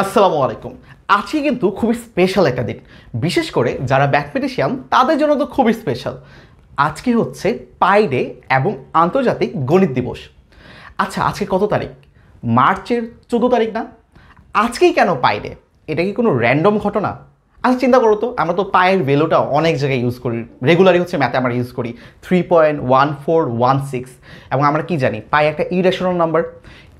আসসালামু আলাইকুম। আজকে কিন্তু খুবই স্পেশাল একটা দিন, বিশেষ করে যারা ম্যাথমেটিশিয়ান তাদের জন্য তো খুবই স্পেশাল। আজকে হচ্ছে পাই ডে এবং আন্তর্জাতিক গণিত দিবস। আচ্ছা, আজকে কত তারিখ? মার্চের 14 তারিখ না? আজকেই কেন পাই ডে? এটা কি কোনো র্যান্ডম ঘটনা? আচ্ছা চিন্তা করো তো, আমরা তো পায়ের ভ্যালুটা অনেক জায়গায় ইউজ করি, রেগুলারই হচ্ছে ম্যাথে আমরা ইউজ করি 3.1416, এবং আমরা কি জানি পাই একটা ইরেশনাল নাম্বার,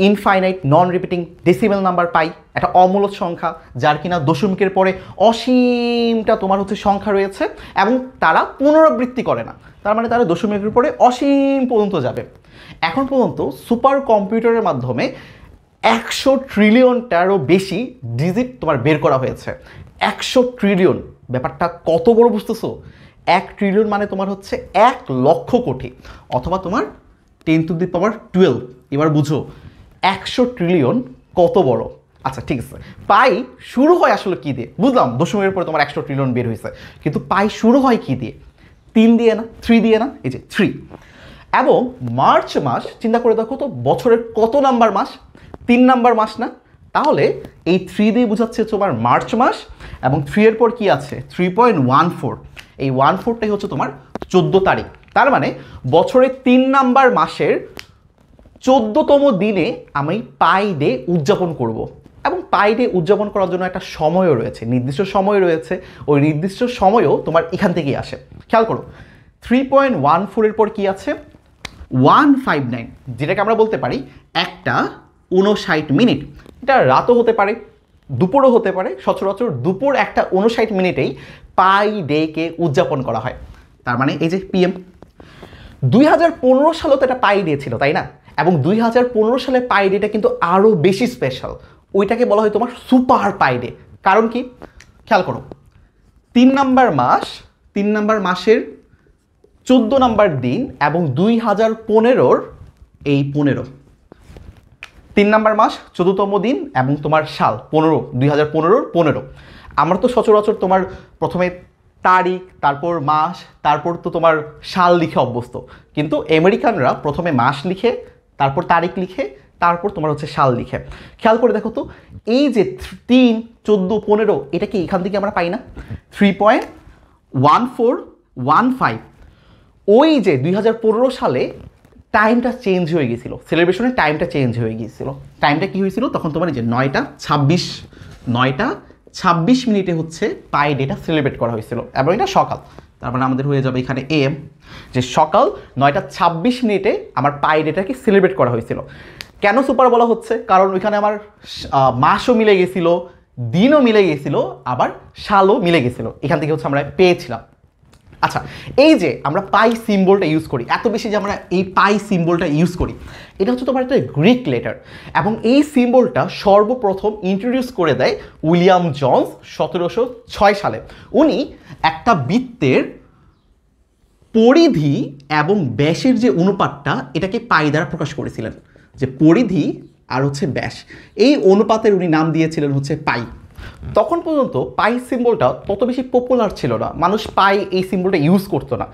ইনফাইনাইট নন রিপিটিং ডেসিমেল নাম্বার। পাই একটা অমূলদ সংখ্যা যার কিনা দশমিকের পরে অসীমটা তোমার হচ্ছে সংখ্যা রয়েছে এবং তারা পুনরাবৃত্তি করে না, তার মানে তারা দশমিকের পরে অসীম পর্যন্ত যাবে। এখন পর্যন্ত সুপার কম্পিউটারের মাধ্যমে 100 ট্রিলিয়নটারও বেশি ডিজিট তোমার বের করা হয়েছে। 100 ট্রিলিয়ন, ব্যাপারটা কত বড় বুঝতেছো? 1 ট্রিলিয়ন মানে তোমার হচ্ছে 1 লক্ষ কোটি, অথবা তোমার 10⁻12। এবার বুঝো 100 ট্রিলিয়ন কত বড়। আচ্ছা ঠিক আছে, পাই শুরু হয় আসলে কি দিয়ে? বুঝলাম দশমিকের পরে তোমার 100 ট্রিলিয়ন বের হয়েছে, কিন্তু পাই শুরু হয় কি দিয়ে? 3 দিয়ে না, 3 দিয়ে না? এই যে 3। এবং মার্চ মাস চিন্তা করে দেখো তো, বছরের কত নাম্বার মাস? 3 নাম্বার মাস না? তাহলে এই 3 দিয়ে বোঝাচ্ছে তোমার মার্চ মাস, এবং 3 এর পর কি আছে? 3.14। এই 14টাই হচ্ছে তোমার 14 তারিখ। তার মানে বছরের 3 নাম্বার মাসের 14তম দিনে আমি পাই ডে উদযাপন করব। এবং পাই ডে উদযাপন করার জন্য একটা সময়ও রয়েছে, নির্দিষ্ট সময় রয়েছে। ওই নির্দিষ্ট সময়ও তোমার এখান থেকেই আসে। খেয়াল করো, 3.14 এর পর কি আছে? 159, যেটাকে আমরা বলতে পারি একটা 59 মিনিট। এটা রাতও হতে পারে, দুপুরও হতে পারে। সচরাচর দুপুর একটা 59 মিনিটেই পাই ডেকে উদযাপন করা হয়। তার মানে এই যে পিএম। 2015 সালেও তো এটা পাই ডে ছিল, তাই না? এবং 2015 সালে পাই ডেটা কিন্তু আরও বেশি স্পেশাল। ওইটাকে বলা হয় তোমার সুপার পাই ডে। কারণ কি? খেয়াল করো, 3 নাম্বার মাস, 3 নাম্বার মাসের 14 নাম্বার দিন, এবং 2015-র এই 15। 3 নাম্বার মাস 14তম দিন এবং তোমার সাল 15, 2015-র 15। আমরা তো সচরাচর তোমার প্রথমে তারিখ, তারপর মাস, তারপর তো তোমার সাল লিখে অভ্যস্ত, কিন্তু আমেরিকানরা প্রথমে মাস লিখে, তারপর তারিখ লিখে, তারপর তোমার হচ্ছে সাল লিখে। খেয়াল করে দেখো তো, এই যে 3, 14, 15, এটা কি এখান থেকে আমরা পাই না? 3.1415। ওই যে 2015 সালে টাইমটা চেঞ্জ হয়ে গিয়েছিল, সেলিব্রেশনের টাইমটা চেঞ্জ হয়ে গিয়েছিল। টাইমটা কি হয়েছিল তখন? তোমার এই যে 9টা 26 মিনিটে হচ্ছে পাই ডেটা সেলিব্রেট করা হয়েছিল, এবং এটা সকাল। তার মানে আমাদের হয়ে যাবে এখানে এম, যে সকাল 9টা 26 মিনিটে আমার পাই ডেটাকে সেলিব্রেট করা হয়েছিল। কেন সুপার বলা হচ্ছে? কারণ ওইখানে আমার মাসও মিলে গেছিলো, দিনও মিলে গেছিলো, আবার সালও মিলে গেছিলো। এখান থেকে হচ্ছে আমরা পেয়েছিলাম। আচ্ছা, এই যে আমরা পাই সিম্বলটা ইউজ করি, এত বেশি যে আমরা এই পাই সিম্বলটা ইউজ করি, এটা হচ্ছে তোমার একটা গ্রিক লেটার। এবং এই সিম্বলটা সর্বপ্রথম ইন্ট্রোডিউস করে দেয় উইলিয়াম জনস 1706 সালে। উনি একটা বৃত্তের পরিধি এবং ব্যাসের যে অনুপাতটা, এটাকে পাই দ্বারা প্রকাশ করেছিলেন। যে পরিধি আর হচ্ছে ব্যাস, এই অনুপাতের উনি নাম দিয়েছিলেন হচ্ছে পাই। তখন পর্যন্ত পাই সিম্বলটা তত বেশি পপুলার ছিল না, মানুষ পাই এই সিম্বলটা ইউজ করতো না।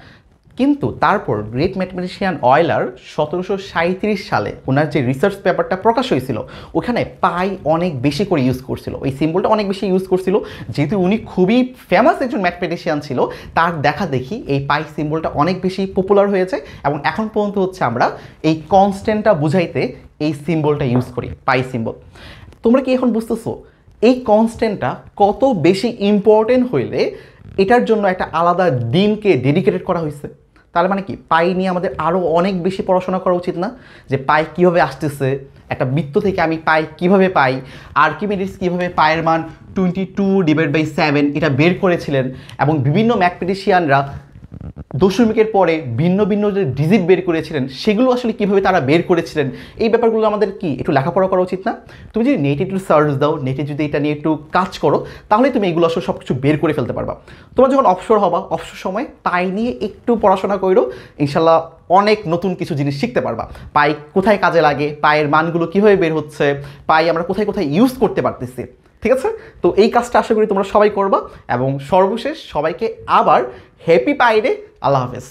কিন্তু তারপর গ্রেট ম্যাথমেটিশিয়ান অয়লার 1737 সালে ওনার যে রিসার্চ পেপারটা প্রকাশ হয়েছিল, ওখানে পাই অনেক বেশি করে ইউজ করছিল, ওই সিম্বলটা অনেক বেশি ইউজ করছিল। যেহেতু উনি খুবই ফেমাস একজন ম্যাথমেটিশিয়ান ছিল, তার দেখা দেখি এই পাই সিম্বলটা অনেক বেশি পপুলার হয়েছে, এবং এখন পর্যন্ত হচ্ছে আমরা এই কনস্ট্যান্টটা বুঝাইতে এই সিম্বলটা ইউজ করি, পাই সিম্বল। তোমরা কি এখন বুঝতেছো এই কনস্ট্যান্টটা কত বেশি ইম্পর্টেন্ট হইলে এটার জন্য একটা আলাদা দিনকে ডেডিকেটেড করা হয়েছে? তাহলে মানে কি, পাই নিয়ে আমাদের আরও অনেক বেশি পড়াশোনা করা উচিত না? যে পাই কীভাবে আসতেছে, একটা বৃত্ত থেকে আমি পাই কীভাবে পাই, আর্কিমিডিস কীভাবে পায়ের মান 22/7 এটা বের করেছিলেন, এবং বিভিন্ন ম্যাথমেটিশিয়ানরা দশমিকের পরে ভিন্ন ভিন্ন যে ডিজিট বের করেছিলেন, সেগুলো আসলে কীভাবে তারা বের করেছিলেন, এই ব্যাপারগুলো আমাদের কি একটু লেখাপড়া করা উচিত না? তুমি যদি নেটে একটু সার্চ দাও, নেটে যদি এটা নিয়ে একটু কাজ করো, তাহলে তুমি এগুলো আসলে সব কিছু বের করে ফেলতে পারবা। তোমার যখন অবসর হবা, অবসর সময় পাই নিয়ে একটু পড়াশোনা করো, ইনশাল্লাহ অনেক নতুন কিছু জিনিস শিখতে পারবা। পাই কোথায় কাজে লাগে, পায়ের মানগুলো কীভাবে বের হচ্ছে, পাই আমরা কোথায় কোথায় ইউজ করতে পারতেছি। ঠিক আছে? তো এই কাজটা আশা করি তোমরা সবাই করবা, এবং সর্বশেষ সবাইকে আবার হ্যাপি পাই ডে। আল্লাহ হাফেজ।